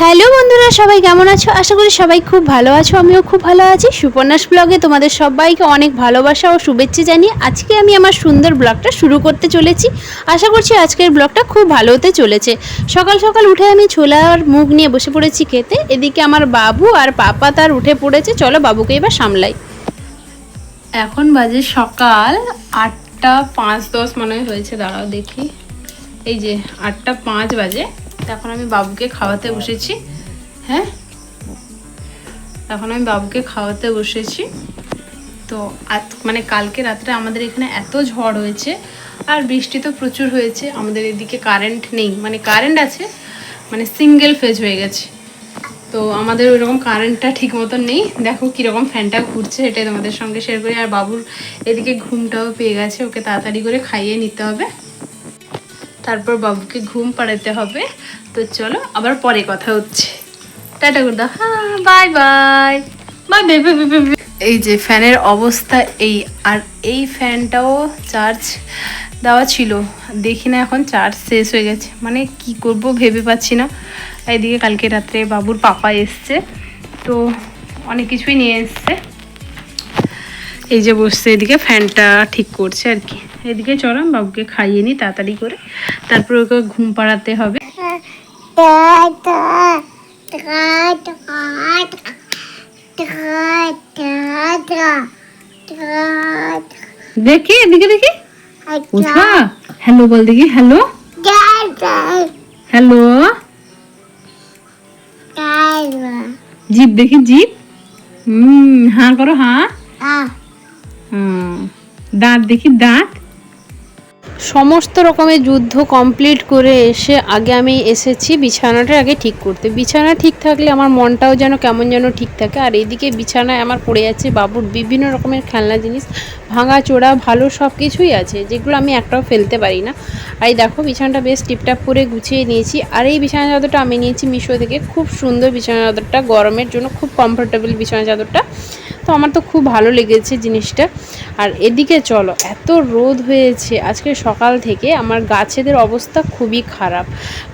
Hello বন্ধুরা, সবাই কেমন আছো? আশা করি সবাই খুব ভালো আছো। আমিও খুব ভালো আছি। সুপর্ণাস ব্লগে তোমাদের সবাইকে অনেক ভালোবাসা ও শুভেচ্ছা জানিয়ে আজকে আমি আমার সুন্দর ব্লগটা শুরু করতে চলেছি। আশা করছি আজকের ব্লগটা খুব ভালো হতে চলেছে। সকাল সকাল উঠে আমি ছোলার মুগ নিয়ে বসে পড়েছি খেতে। এদিকে আমার বাবু আর পাপা তার উঠে পড়েছে। চলো বাবুকে এবার সামলাই। এখন বাজে সকাল 8:05 মনে হয়েছে, দাঁড়াও দেখি। এই যে 8:05 বাজে। এখন আমি বাবুকে খাওয়াতে বসেছি। হ্যাঁ, এখন আমি বাবুকে খাওয়াতে বসেছি। তো মানে কালকে রাত্রে আমাদের এখানে এত ঝড় হয়েছে আর বৃষ্টি তো প্রচুর হয়েছে। আমাদের এদিকে কারেন্ট নেই, মানে কারেন্ট আছে, মানে সিঙ্গেল ফেজ হয়ে গেছে। তো আমাদের ওইরকম কারেন্টটা ঠিক মতন নেই। দেখো কীরকম ফ্যানটা ঘুরছে, এটাই তোমাদের সঙ্গে শেয়ার করি। আর বাবুর এদিকে ঘুমটাও পেয়ে গেছে, ওকে তাড়াতাড়ি করে খাইয়ে নিতে হবে, তারপর বাবুকে ঘুম পাড়াতে হবে। তো চলো আবার পরে কথা হচ্ছে। টাটা করে দাও। হ্যাঁ, বাই বাই বাই বাই। এই যে ফ্যানের অবস্থা এই, আর এই ফ্যানটাও চার্জ দেওয়া ছিল, দেখি না এখন চার্জ শেষ হয়ে গেছে। মানে কি করব ভেবে পাচ্ছি না। এইদিকে কালকে রাত্রে বাবুর পাপা এসছে, তো অনেক কিছুই নিয়ে এসছে। এই যে বসছে এদিকে ফ্যানটা ঠিক করছে আর কি। এদিকে চলো বাবুকে খাইয়ে নিই তাড়াতাড়ি করে, তারপর ওকে ঘুম পাড়াতে হবে। দেখি এদিকে দেখি, হ্যালো বল দেখি। হ্যালো হ্যালো, জিপ দেখি জিপ। হ্যাঁ করো, হ্যাঁ। দাঁত দেখি দাঁত। সমস্ত রকমের যুদ্ধ কমপ্লিট করে এসে আগে আমি এসেছি বিছানাটা আগে ঠিক করতে। বিছানা ঠিক থাকলে আমার মনটাও যেন কেমন যেন ঠিক থাকে। আর এইদিকে বিছানায় আমার পড়ে যাচ্ছে বাবুর বিভিন্ন রকমের খেলনা জিনিস, ভাঙা চোরা ভালো সব কিছুই আছে, যেগুলো আমি একটাও ফেলতে পারি না। আর এই দেখো বিছানাটা বেশ টিপটাপ করে গুছিয়ে নিয়েছি। আর এই বিছানা চাদরটা আমি নিয়েছি মিশো থেকে। খুব সুন্দর বিছানা চাদরটা, গরমের জন্য খুব কমফোর্টেবল বিছানা চাদরটা। তো আমার তো খুব ভালো লেগেছে জিনিসটা। আর এদিকে চলো, এত রোদ হয়েছে আজকে সকাল থেকে, আমার গাছেদের অবস্থা খুবই খারাপ।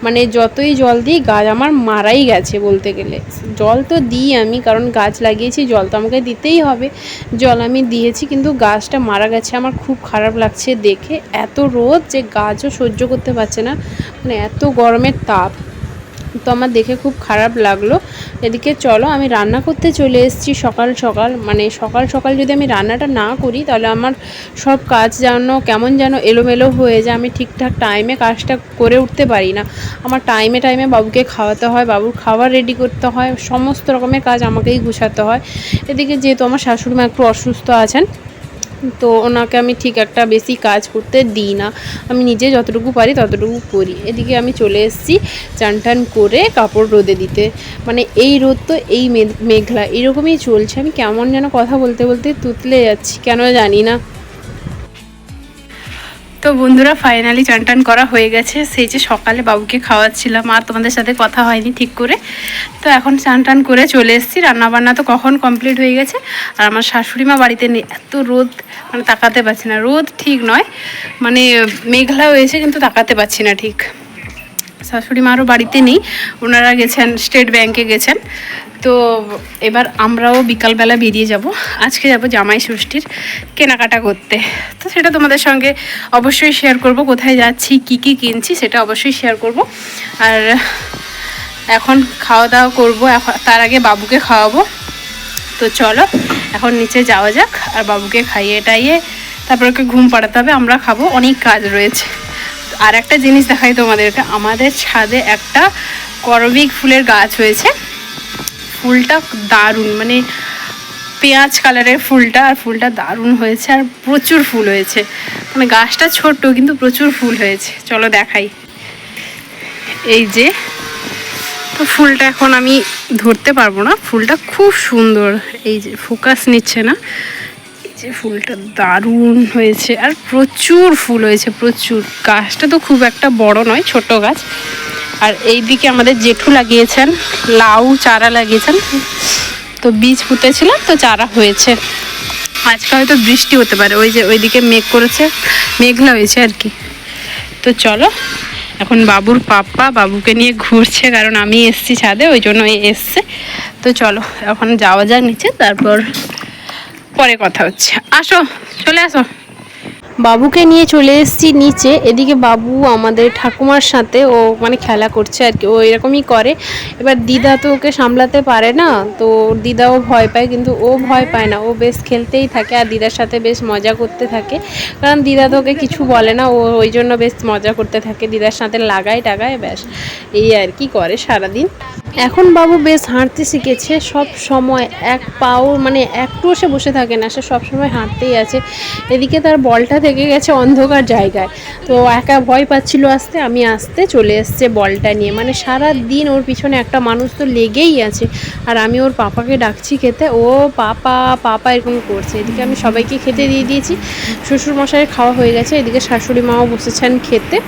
মানে যতই জল দিই গাছ আমার মারাই গেছে বলতে গেলে। জল তো দিই আমি, কারণ গাছ লাগিয়েছি, জল তো আমাকে দিতেই হবে। জল আমি দিয়েছি, কিন্তু গাছটা মারা গেছে। আমার খুব খারাপ লাগছে দেখে। এত রোদ যে গাছও সহ্য করতে পারছে না, মানে এত গরমের তাপ। তো আমার দেখে খুব খারাপ লাগলো। এদিকে চলো আমি রান্না করতে চলে এসেছি সকাল সকাল। মানে সকাল সকাল যদি আমি রান্নাটা না করি তাহলে আমার সব কাজ যেন কেমন যেন এলোমেলো হয়ে যায়। আমি ঠিকঠাক টাইমে কাজটা করে উঠতে পারি না। আমার টাইমে টাইমে বাবুকে খাওয়াতে হয়, বাবুর খাবার রেডি করতে হয়, সমস্ত রকমের কাজ আমাকেই গুছাতে হয়। এদিকে যেহেতু আমার শাশুড়ি মা একটু অসুস্থ আছেন, তো ওনাকে আমি ঠিক একটা বেশি কাজ করতে দিই না, আমি নিজে যতটুকু পারি ততটুকু করি। এদিকে আমি চলে এসেছি চান টান করে কাপড় রোদে দিতে। মানে এই রোদ তো এই মেঘলা এরকমই চলছে। আমি কেমন যেন কথা বলতে বলতে তুতলে যাচ্ছি, কেন জানি না। তো বন্ধুরা ফাইনালি চান টান করা হয়ে গেছে। সেই যে সকালে বাবুকে খাওয়াচ্ছিলাম আর তোমাদের সাথে কথা হয়নি ঠিক করে। তো এখন চান টান করে চলে এসেছি। রান্নাবান্না তো কখন কমপ্লিট হয়ে গেছে। আর আমার শাশুড়ি মা বাড়িতে নেই, এত রোদ, মানে তাকাতে পারছি না। রোদ ঠিক নয়, মানে মেঘলা হয়েছে কিন্তু তাকাতে পারছি না ঠিক। শাশুড়ি মারও বাড়িতে নেই, ওনারা গেছেন স্টেট ব্যাংকে গেছেন। তো এবার আমরাও বিকালবেলা বেরিয়ে যাব। আজকে যাব জামাই ষষ্ঠীর কেনাকাটা করতে। তো সেটা তোমাদের সঙ্গে অবশ্যই শেয়ার করব, কোথায় যাচ্ছি কি কি কিনছি সেটা অবশ্যই শেয়ার করব। আর এখন খাওয়া দাওয়া করবো, তার আগে বাবুকে খাওয়াবো। তো চলো এখন নিচে যাওয়া যাক, আর বাবুকে খাইয়ে টাইয়ে তারপর ওকে ঘুম পাড়াতে হবে, আমরা খাবো, অনেক কাজ রয়েছে। আর একটা জিনিস দেখাই তোমাদেরকে, আমাদের ছাদে একটা করবী ফুলের গাছ হয়েছে। ফুলটা দারুণ, মানে পেঁয়াজ কালারের ফুলটা, আর ফুলটা দারুণ হয়েছে আর প্রচুর ফুল হয়েছে। মানে গাছটা ছোট্ট কিন্তু প্রচুর ফুল হয়েছে। চলো দেখাই। এই যে, তো ফুলটা এখন আমি ধরতে পারবো না, ফুলটা খুব সুন্দর। এই যে ফোকাস নিচ্ছে না, এই যে ফুলটা দারুণ হয়েছে আর প্রচুর ফুল হয়েছে, প্রচুর। গাছটা তো খুব একটা বড় নয়, ছোট গাছ। আর এই দিকে আমাদের জেঠু লাগিয়েছেন লাউ চারা লাগিয়েছেন, তো বীজ পুঁতেছিলাম তো চারা হয়েছে। আজকে হয়তো বৃষ্টি হতে পারে, ওই যে ওইদিকে মেঘ করেছে, মেঘলা হয়েছে আর কি। তো চলো এখন বাবুর পাপ্পা বাবুকে নিয়ে ঘুরছে, কারণ আমি এসছি ছাদে, ওই জন্য এসছে। তো চলো এখন যাওয়া যাক নিচে, তারপর পরে কথা হচ্ছে। আসো, চলে আসো। বাবুকে নিয়ে চলে এসেছি নিচে। এদিকে বাবু আমাদের ঠাকুমার সাথে ও মানে খেলা করছে আর কি, ও এরকমই করে। এবার দিদা তো ওকে সামলাতে পারে না, তো দিদাও ভয় পায়, কিন্তু ও ভয় পায় না, ও বেশ খেলতেই থাকে আর দিদার সাথে বেশ মজা করতে থাকে। কারণ দিদা তো ওকে কিছু বলে না, ও ওই জন্য বেশ মজা করতে থাকে, দিদার সাথে লাগায় টাগায়, ব্যাস এই আর কি করে সারাদিন। এখন বাবু বেশ হাঁটতে শিখেছে, সব সময় এক পাও মানে একটুও সে বসে থাকে না, সে সব সময় হাঁটতেই আছে। এদিকে তার বলটা থেকে গেছে অন্ধকার জায়গায়, তো একা ভয় পাচ্ছিল আসতে, আমি আসতে চলে এসছে বলটা নিয়ে। মানে সারা দিন ওর পিছনে একটা মানুষ তো লেগেই আছে, আর আমি ওর পাপাকে ডাকছি খেতে, ও পাপা পাপা এরকম করছে। এদিকে আমি সবাইকে খেতে দিয়ে দিয়েছি, শ্বশুরমশাইয়ের খাওয়া হয়ে গেছে, এদিকে শাশুড়ি মাও বসেছেন খেতে।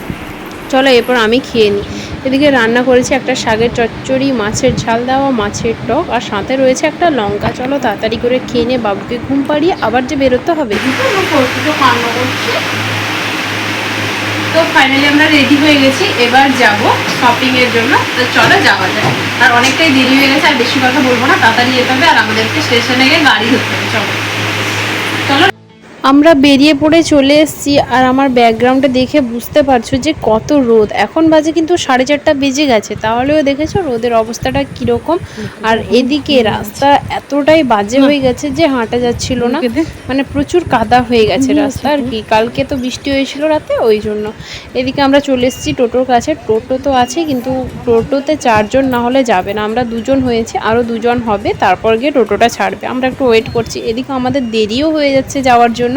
চলো এরপর আমি খেয়ে নিই। এদিকে রান্না করেছি একটা শাকের চচ্চড়ি, মাছের ঝাল দেওয়া, মাছের টক, আর সাথে রয়েছে একটা লঙ্কা। চলো তাড়াতাড়ি করে খেয়ে নিয়ে বাবুকে ঘুম পাড়িয়ে আবার যে বেরোতে হবে। তো ফাইনালি আমরা রেডি হয়ে গেছি, এবার যাব শপিংয়ের জন্য। তো চলো যাওয়া যায়, আর অনেকটাই দেরি হয়ে গেছে, আর বেশি কথা বলবো না, তাড়াতাড়ি যেতে হবে, আর আমাদেরকে স্টেশনে গিয়ে গাড়ি ধরতে হবে। চলো চলো। আমরা বেরিয়ে পড়ে চলে এসেছি, আর আমার ব্যাকগ্রাউন্ডে দেখে বুঝতে পারছো যে কত রোদ। এখন বাজে কিন্তু 4:30 বেজে গেছে, তাহলেও দেখেছো রোদের অবস্থাটা কীরকম। আর এদিকে রাস্তা এতটাই বাজে হয়ে গেছে যে হাঁটা যাচ্ছিল না, মানে প্রচুর কাদা হয়ে গেছে রাস্তা আর কি। কালকে তো বৃষ্টি হয়েছিল রাতে, ওই জন্য। এদিকে আমরা চলে এসেছি টোটোর কাছে। টোটো তো আছে, কিন্তু টোটোতে 4 জন না হলে যাবে না, আমরা 2 জন হয়েছি, আরও 2 জন হবে, তারপর গিয়ে টোটোটা ছাড়বে। আমরা একটু ওয়েট করছি, এদিকে আমাদের দেরিও হয়ে যাচ্ছে যাওয়ার জন্য।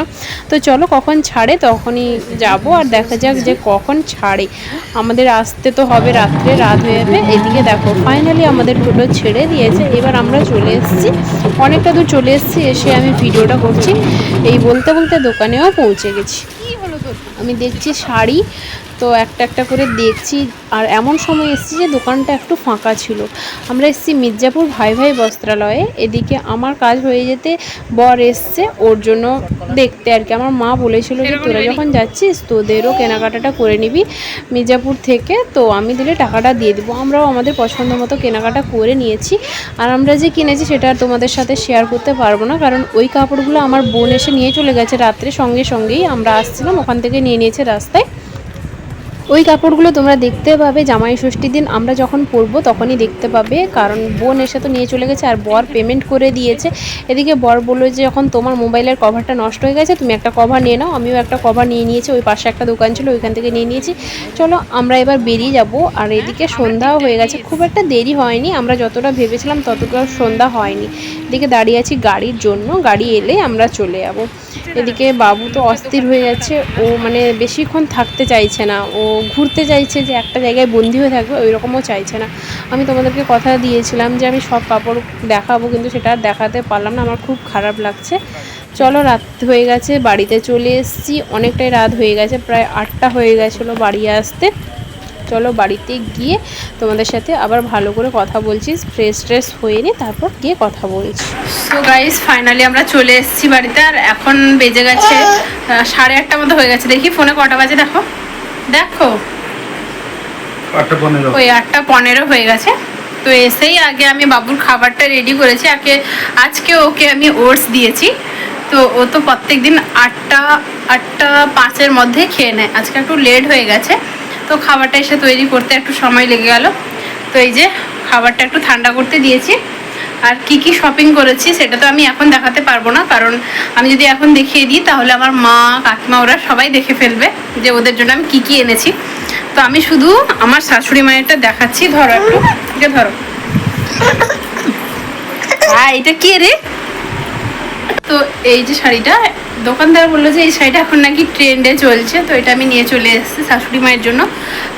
তো চলো কখন ছাড়ে তখনই যাব, আর দেখা যাক যে কখন ছাড়ে। আমাদের আসতে তো হবে রাত্রে, রাত হয়ে যাবে। এদিকে দেখো ফাইনালি আমাদের টোটো ছেড়ে দিয়েছে, এবার আমরা চলে এসেছি, অনেকটা দূর চলে এসেছি। এসে আমি ভিডিওটা করছি, এই বলতে বলতে দোকানেও পৌঁছে গেছি। আমি দেখছি শাড়ি, তো একটা একটা করে দেখছি, আর এমন সময় এসেছি যে দোকানটা একটু ফাঁকা ছিল। আমরা এসেছি মির্জাপুর ভাই ভাই বস্ত্রালয়ে। এদিকে আমার কাজ হয়ে যেতে বর এসছে ওর জন্য দেখতে আর কি। আমার মা বলেছিল যে তোরা যখন যাচ্ছিস তোদেরও কেনাকাটাটা করে নিবি মির্জাপুর থেকে, তো আমি দিলে টাকাটা দিয়ে দেবো। আমরাও আমাদের পছন্দ মতো কেনাকাটা করে নিয়েছি, আর আমরা যে কিনেছি সেটা আর তোমাদের সাথে শেয়ার করতে পারবো না, কারণ ওই কাপড়গুলো আমার বোন এসে নিয়ে চলে গেছে রাত্রে, সঙ্গে সঙ্গেই আমরা আসছিলাম ওখান থেকে নিয়ে নিয়েছে রাস্তায়। ওই কাপড়গুলো তোমরা দেখতে পাবে জামাই ষষ্ঠীর দিন আমরা যখন পরবো তখনই দেখতে পাবে, কারণ বোন এসে তো নিয়ে চলে গেছে, আর বর পেমেন্ট করে দিয়েছে। এদিকে বর বললো যে যখন তোমার মোবাইলের কভারটা নষ্ট হয়ে গেছে তুমি একটা কভার নিয়ে নাও, আমিও একটা কভার নিয়ে নিয়েছি, ওই পাশে একটা দোকান ছিল ওইখান থেকে নিয়ে নিয়েছি। চলো আমরা এবার বেরিয়ে যাব। আর এদিকে সন্ধ্যাও হয়ে গেছে, খুব একটা দেরি হয়নি, আমরা যতটা ভেবেছিলাম ততটা সন্ধ্যা হয়নি। এদিকে দাঁড়িয়ে আছি গাড়ির জন্য, গাড়ি এলে আমরা চলে যাব। এদিকে বাবু তো অস্থির হয়ে যাচ্ছে, ও মানে বেশিক্ষণ থাকতে চাইছে না, ও ঘুরতে চাইছে, যে একটা জায়গায় বন্দি হয়ে থাকবে ওই রকমও চাইছে না। আমি তোমাদেরকে কথা দিয়েছিলাম যে আমি সব কাপড় দেখাবো, কিন্তু সেটা আর দেখাতে পারলাম না, আমার খুব খারাপ লাগছে। চলো রাত হয়ে গেছে, বাড়িতে চলে এসেছি, অনেকটাই রাত হয়ে গেছে, প্রায় 8টা হয়ে গেছিলো বাড়ি আসতে। চলো বাড়িতে গিয়ে তোমাদের সাথে আবার ভালো করে কথা বলছি, ফ্রেশ হয়ে নি তারপর গিয়ে কথা বলছি। তো গাইস ফাইনালি আমরা চলে এসেছি বাড়িতে, আর এখন বেজে গেছে 8:30 মতো হয়ে গেছে। দেখি ফোনে কটা বাজে, দেখো দেখো, ওই 8:15 হয়ে গেছে। তো এসেই আগে আমি বাবুর খাবারটা রেডি করেছি, আজকে ওকে আমি ওটস দিয়েছি। তো ও তো প্রত্যেক দিন 8:05-এর মধ্যে খেয়ে নেয়, আজকে একটু লেট হয়ে গেছে, তো খাবারটা এসে তৈরি করতে একটু সময় লেগে গেল। তো এই যে খাবারটা একটু ঠান্ডা করতে দিয়েছি। আর কি কি শপিং করেছি সেটা তো আমি এখন দেখাতে পারবো না, কারণ আমি যদি এখন দেখিয়ে দিই তাহলে আমার মা কাকিমা ওরা সবাই দেখে ফেলবে যে ওদের জন্য আমি কি কি এনেছি। তো আমি শুধু আমার শাশুড়ি মায়েরটা দেখাচ্ছি। ধরো একটু, এটা ধরো, এটা কি রে? তো এই যে শাড়িটা, দোকানদার বললো যে এই শাড়িটা এখন নাকি ট্রেন্ডে চলছে, তো এটা আমি নিয়ে চলে এসেছি শাশুড়ি মায়ের জন্য।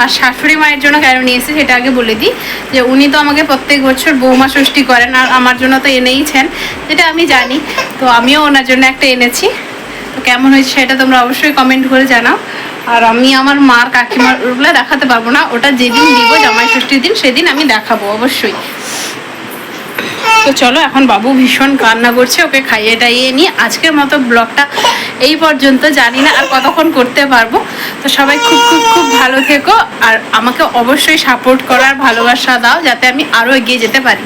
আর শাশুড়ি মায়ের জন্য কেন নিয়ে এসেছি সেটা আগে বলে দিই, যে উনি তো আমাকে প্রত্যেক বছর বৌমা ষষ্ঠী করেন, আর আমার জন্য তো এনেইছেন, যেটা আমি জানি। তো আমিও ওনার জন্য একটা এনেছি, তো কেমন হয়েছে সেটা তোমরা অবশ্যই কমেন্ট করে জানাও। আর আমি আমার মার কাকিমার ওগুলো দেখাতে পারবো না, ওটা যেদিন দিব জামাই ষষ্ঠীর দিন সেদিন আমি দেখাবো অবশ্যই। তো চলো এখন বাবু ভীষণ কান্না করছে, ওকে খাইয়ে টাইয়ে নিই। আজকের মতো ব্লগটা এই পর্যন্ত, জানি না আর কতক্ষণ করতে পারবো। তো সবাই খুব খুব খুব ভালো থেকো, আর আমাকে অবশ্যই সাপোর্ট করার ভালোবাসা দাও যাতে আমি আরও এগিয়ে যেতে পারি।